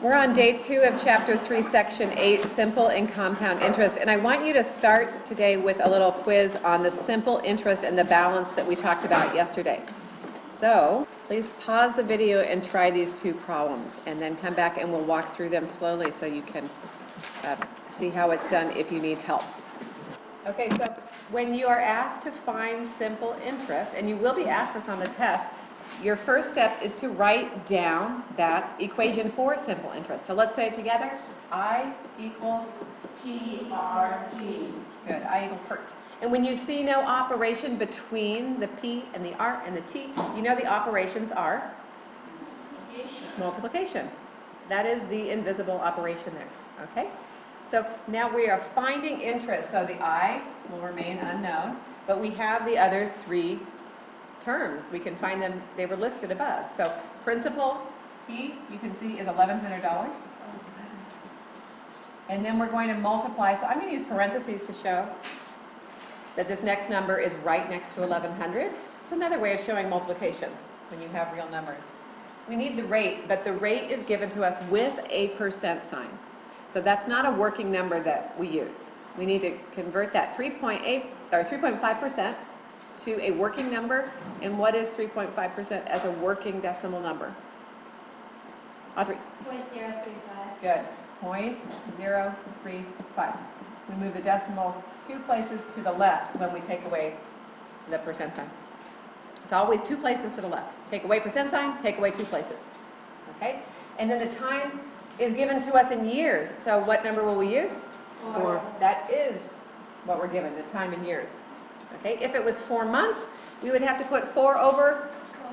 We're on day 2 of chapter 3, section 8, simple and compound interest. And I want you to start today with a little quiz on the simple interest and the balance that we talked about yesterday. So please pause the video and try these two problems, and then come back and we'll walk through them slowly so you can see how it's done if you need help. Okay, so when you are asked to find simple interest, and you will be asked this on the test, your first step is to write down that equation for simple interest. So let's say it together. I equals PRT. Good, I equals PRT. And when you see no operation between the P and the R and the T, you know the operations are? Multiplication. That is the invisible operation there, okay? So now we are finding interest. So the I will remain unknown, but we have the other three terms. We can find them, they were listed above. So principal, P, you can see, is $1,100. And then we're going to multiply, so I'm going to use parentheses to show that this next number is right next to 1,100. It's another way of showing multiplication when you have real numbers. We need the rate, but the rate is given to us with a percent sign. So that's not a working number that we use. We need to convert that 3.8 or 3.5% to a working number. And what is 3.5% as a working decimal number? Audrey? 0.035. Good. 0.035. We move the decimal 2 places to the left when we take away the percent sign. It's always 2 places to the left. Take away percent sign, take away 2 places. Okay? And then the time is given to us in years. So what number will we use? 4. That is what we're given, the time in years. Okay? If it was 4 months, we would have to put 4 over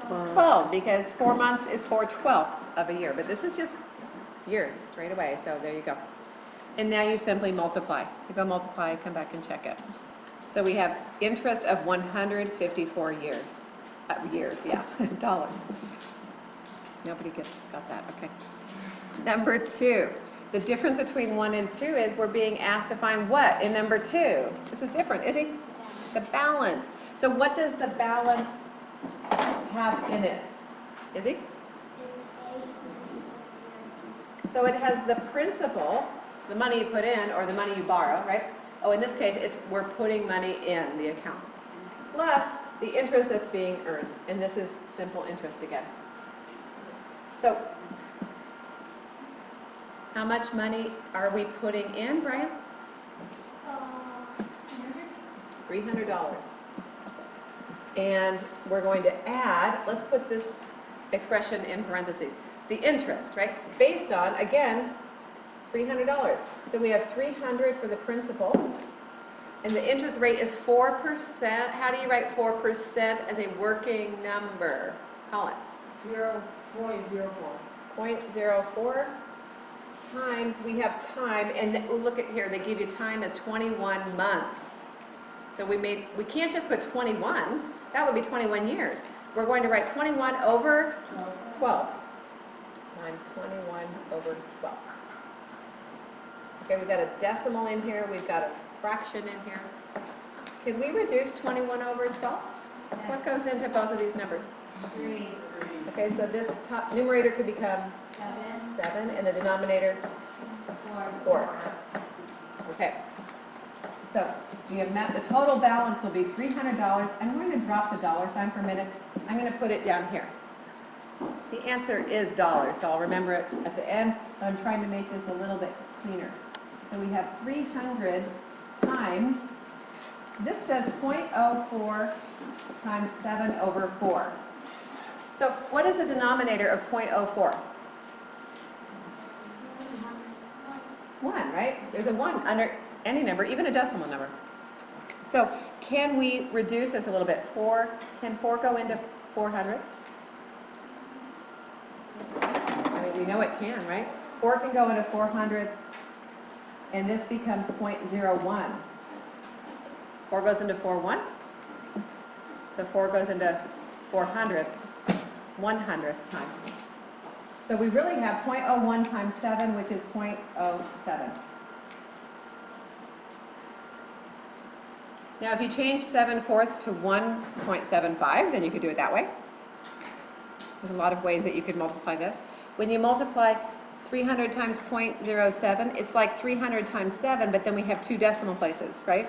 12 because 4 months is 4/12 of a year. But this is just years straight away. So there you go. And now you simply multiply. So go multiply, come back and check it. So we have interest of 154 years. Yeah, dollars. Nobody got that, okay. Number 2, the difference between 1 and 2 is we're being asked to find what in number 2? This is different, is he? The balance. So what does the balance have in it? Is he? So it has the principal, the money you put in or the money you borrow, right? Oh, in this case, we're putting money in the account. Plus the interest that's being earned. And this is simple interest again. So how much money are we putting in, Brian? $300. And we're going to add, let's put this expression in parentheses, the interest, right? Based on, again, $300. So we have $300 for the principal, and the interest rate is 4%. How do you write 4% as a working number? Colin? 0.04. 0.04 times, we have time, and look at here, they give you time as 21 months. So we can't just put 21, that would be 21 years. We're going to write 21 over 12 times 21 over 12. Okay, we've got a decimal in here, we've got a fraction in here. Can we reduce 21 over 12? Yes. What goes into both of these numbers? 3. Okay, so this top numerator could become 7, and the denominator 4. Okay, so we have met the total balance will be $300. I'm going to drop the dollar sign for a minute. I'm going to put it down here. The answer is dollars, so I'll remember it at the end. But I'm trying to make this a little bit cleaner. So we have 300 times, this says 0.04 times 7 over 4. So what is the denominator of 0.04? 1, right? There's a 1 under any number, even a decimal number. So can we reduce this a little bit? Can 4 go into 400ths? I mean, we know it can, right? 4 can go into 400ths, and this becomes 0.01. 4 goes into 4 once, so 4 goes into 400ths, 100th time. So we really have 0.01 times 7, which is 0.07. Now, if you change 7/4 to 1.75, then you could do it that way. There's a lot of ways that you could multiply this. When you multiply 300 times 0.07, it's like 300 times 7, but then we have 2 decimal places, right?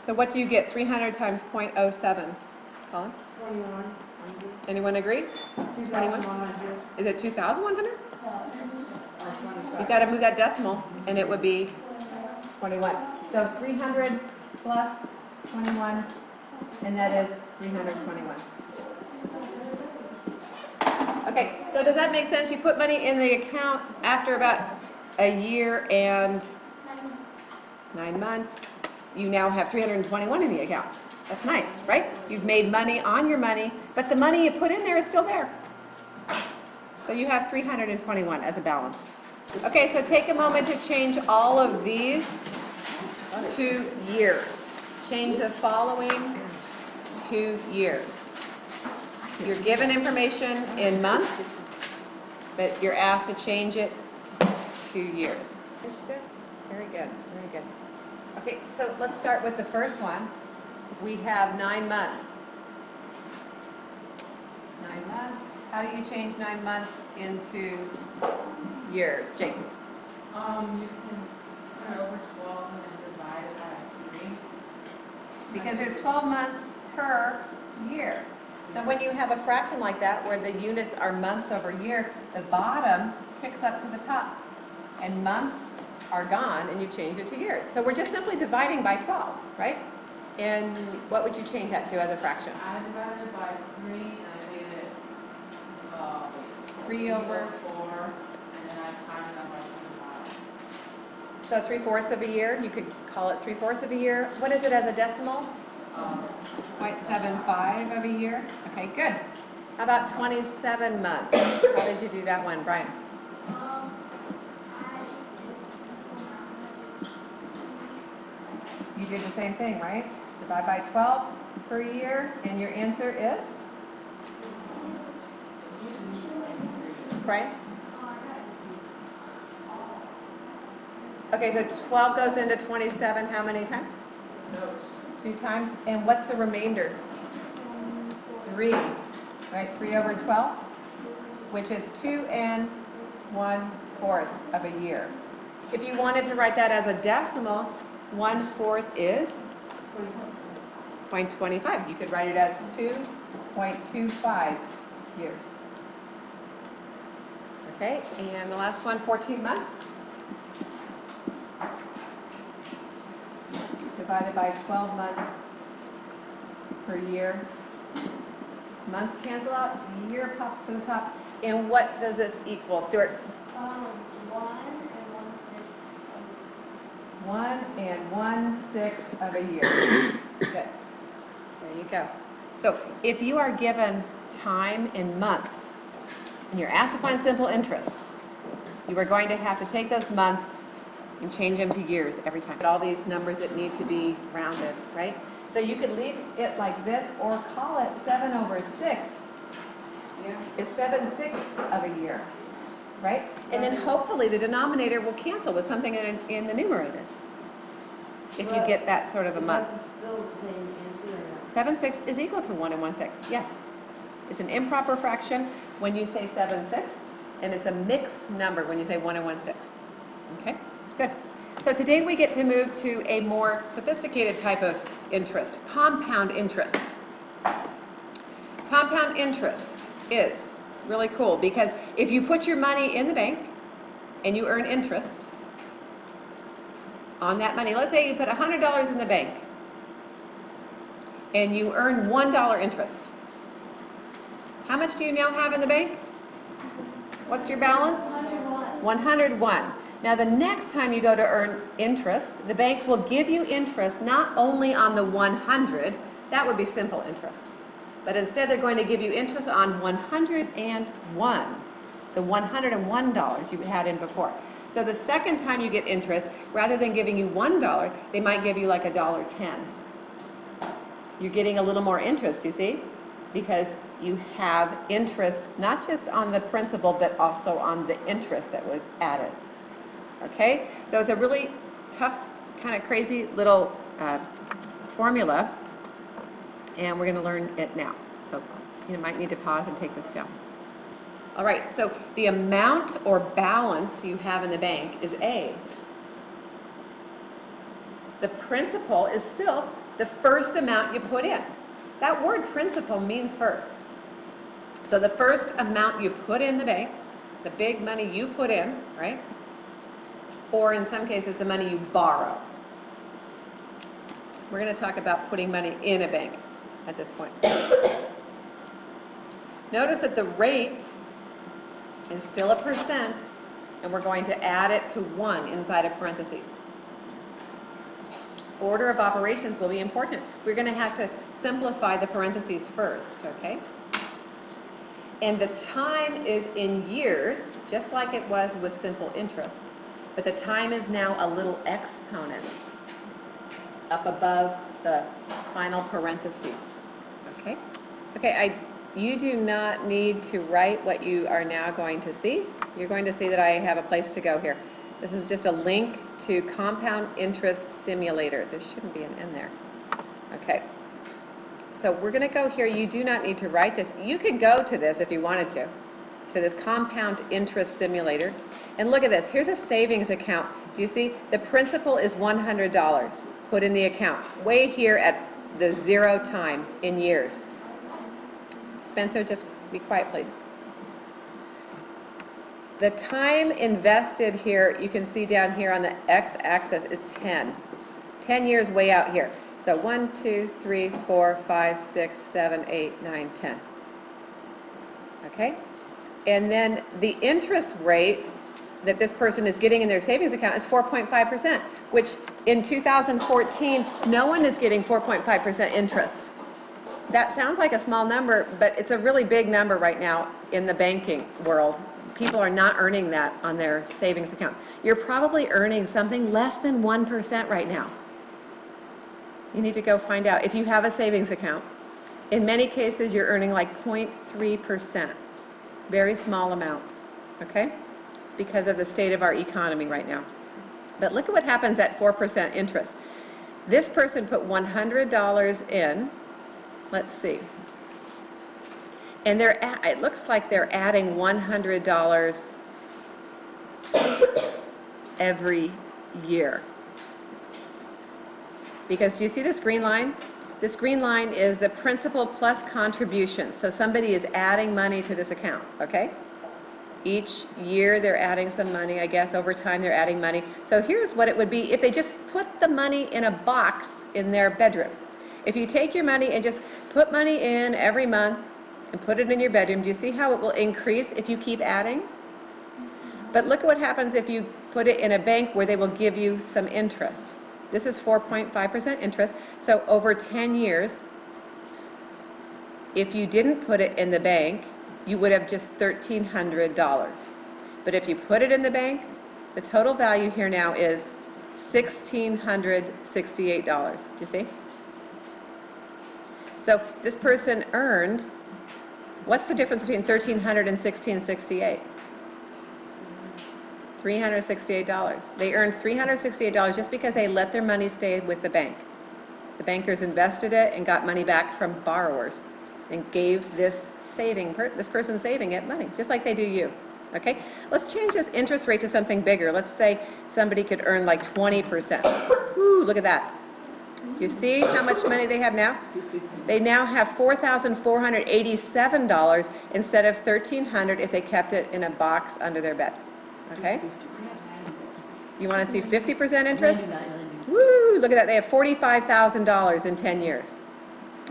So what do you get, 300 times 0.07? Colin? 21. Anyone agree? 2,100. Is it 2,100? You've got to move that decimal, and it would be 21. So 300 plus 21, and that is 321. Okay, so does that make sense? You put money in the account after about a year and 9 months. You now have 321 in the account. That's nice, right? You've made money on your money, but the money you put in there is still there. So you have 321 as a balance. Okay, so take a moment to change all of these to years. Change the following to years. You're given information in months, but you're asked to change it to years. Very good, very good. Okay, so let's start with the first one. We have 9 months. 9 months. How do you change 9 months into years? Jake? You can turn over 12 and then divide it by 3. Because there's 12 months per year. So when you have a fraction like that where the units are months over year, the bottom kicks up to the top. And months are gone and you change it to years. So we're just simply dividing by 12, right? And what would you change that to as a fraction? I divided it by 3 and I made it 3 over 4 and then I timed that by 25. So 3/4 of a year, you could call it 3/4 of a year. What is it as a decimal? 0.75 of a year. Okay, good. How about 27 months? How did you do that one, Brian? You did the same thing, right? Divide by 12 per year, and your answer is? Brian? Okay, so 12 goes into 27 how many times? 2 times. And what's the remainder? 3, right? 3 over 12, which is 2 and 1/4 of a year. If you wanted to write that as a decimal, 1/4 is 0.25. You could write it as 2.25 years. Okay, and the last one, 14 months. Divided by 12 months per year. Months cancel out, year pops to the top. And what does this equal, Stuart? 1 and 1/6 of a year. Good. There you go. So if you are given time in months and you're asked to find simple interest, you are going to have to take those months and change them to years every time. All these numbers that need to be rounded, right? So you could leave it like this or call it 7 over 6. It's 7/6 of a year, right? And then hopefully the denominator will cancel with something in the numerator. If you get that sort of a month. Still the same answer or not? 7/6 is equal to 1 and 1/6, yes. It's an improper fraction when you say 7/6, and it's a mixed number when you say 1 and 1/6. Okay, good. So today we get to move to a more sophisticated type of interest, compound interest. Compound interest is really cool because if you put your money in the bank and you earn interest on that money, let's say you put $100 in the bank and you earn $1 interest. How much do you now have in the bank? What's your balance? 101. Now the next time you go to earn interest, the bank will give you interest not only on the 100, that would be simple interest, but instead they're going to give you interest on 101, the $101 you had in before. So the second time you get interest, rather than giving you $1, they might give you like $1.10. You're getting a little more interest, you see, because you have interest not just on the principal, but also on the interest that was added. Okay, so it's a really tough, kind of crazy little formula, and we're going to learn it now. So you might need to pause and take this down. All right, so the amount or balance you have in the bank is A. The principal is still the first amount you put in. That word principal means first. So the first amount you put in the bank, the big money you put in, right? Or in some cases, the money you borrow. We're going to talk about putting money in a bank at this point. Notice that the rate is still a percent, and we're going to add it to 1 inside of parentheses. Order of operations will be important. We're going to have to simplify the parentheses first, okay? And the time is in years, just like it was with simple interest. But the time is now a little exponent up above the final parentheses, okay? Okay, you do not need to write what you are now going to see. You're going to see that I have a place to go here. This is just a link to Compound Interest Simulator. There shouldn't be an N there. Okay. So we're going to go here. You do not need to write this. You could go to this if you wanted to this Compound Interest Simulator. And look at this. Here's a savings account. Do you see? The principal is $100 put in the account. Way here at the 0 time in years. Spencer, just be quiet, please. The time invested here, you can see down here on the x-axis is 10. 10 years way out here. So 1, 2, 3, 4, 5, 6, 7, 8, 9, 10. Okay? And then the interest rate that this person is getting in their savings account is 4.5%, which in 2014, no one is getting 4.5% interest. That sounds like a small number, but it's a really big number right now in the banking world. People are not earning that on their savings accounts. You're probably earning something less than 1% right now. You need to go find out. If you have a savings account, in many cases you're earning like 0.3%. Very small amounts, okay? It's because of the state of our economy right now. But look at what happens at 4% interest. This person put $100 in. Let's see. And it looks like they're adding $100 every year. Because do you see this green line? This green line is the principal plus contributions. So somebody is adding money to this account, okay? Each year they're adding some money, I guess. Over time they're adding money. So here's what it would be if they just put the money in a box in their bedroom. If you take your money and just put money in every month and put it in your bedroom, do you see how it will increase if you keep adding? But look at what happens if you put it in a bank where they will give you some interest. This is 4.5% interest. So over 10 years, if you didn't put it in the bank, you would have just $1,300. But if you put it in the bank, the total value here now is $1,668. Do you see? So this person earned, what's the difference between $1,300 and $1,668? $368. They earned $368 just because they let their money stay with the bank. The bankers invested it and got money back from borrowers and gave this person saving it money, just like they do you. Okay? Let's change this interest rate to something bigger. Let's say somebody could earn like 20%. Ooh, look at that. Do you see how much money they have now? They now have $4,487 instead of $1,300 if they kept it in a box under their bed. Okay? You want to see 50% interest? Woo! Look at that. They have $45,000 in 10 years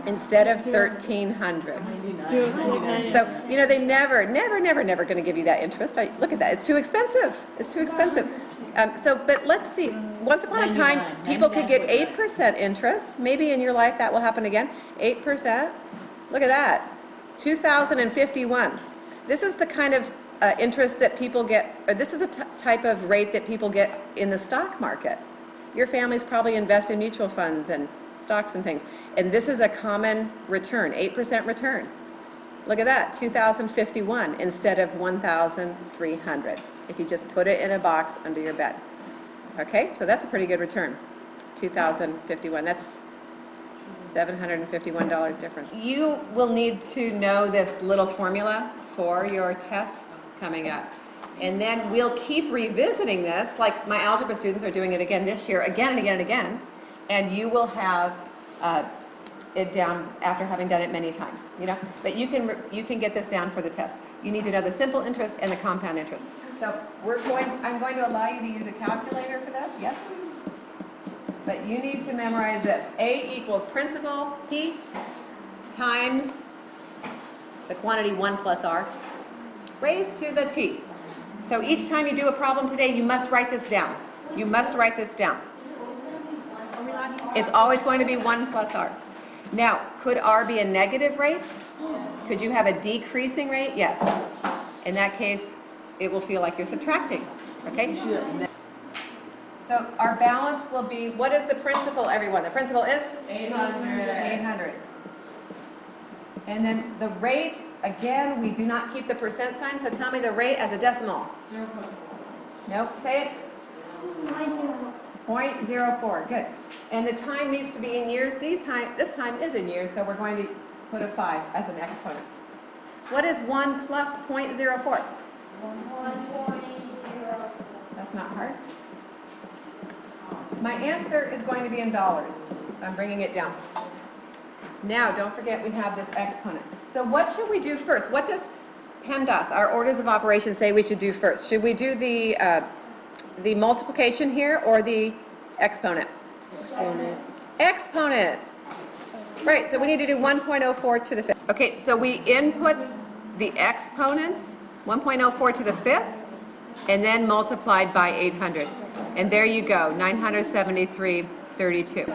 instead of $1,300. So, you know, they never going to give you that interest. Look at that. It's too expensive. It's too expensive. But let's see. Once upon a time, people could get 8% interest. Maybe in your life that will happen again. 8%. Look at that. 2,051. This is the kind of interest that people get, or this is the type of rate that people get in the stock market. Your families probably invest in mutual funds and stocks and things. And this is a common return, 8% return. Look at that, 2,051 instead of 1,300 if you just put it in a box under your bed. Okay, so that's a pretty good return, 2,051. That's $751 difference. You will need to know this little formula for your test coming up. And then we'll keep revisiting this, like my algebra students are doing it again this year, again and again and again. And you will have it down after having done it many times, you know? But you can get this down for the test. You need to know the simple interest and the compound interest. So I'm going to allow you to use a calculator for this, yes? But you need to memorize this. A equals principal P times the quantity 1 plus R raised to the T. So each time you do a problem today, you must write this down. You must write this down. It's always going to be 1 plus R. Now, could R be a negative rate? Could you have a decreasing rate? Yes. In that case, it will feel like you're subtracting, okay? So our balance will be, what is the principal, everyone? The principal is? 800. And then the rate, again, we do not keep the percent sign, so tell me the rate as a decimal. 0.4. Nope, say it. 0.04, good. And the time needs to be in years. This time is in years, so we're going to put a 5 as an exponent. What is 1 plus 0.04? 1.04. That's not hard. My answer is going to be in dollars. I'm bringing it down. Now, don't forget we have this exponent. So what should we do first? What does PEMDAS, our orders of operations, say we should do first? Should we do the multiplication here or the exponent? Exponent. Right, so we need to do 1.04 to the 5th. Okay, so we input the exponent, 1.04 to the 5th, and then multiplied by 800. And there you go, 973.32.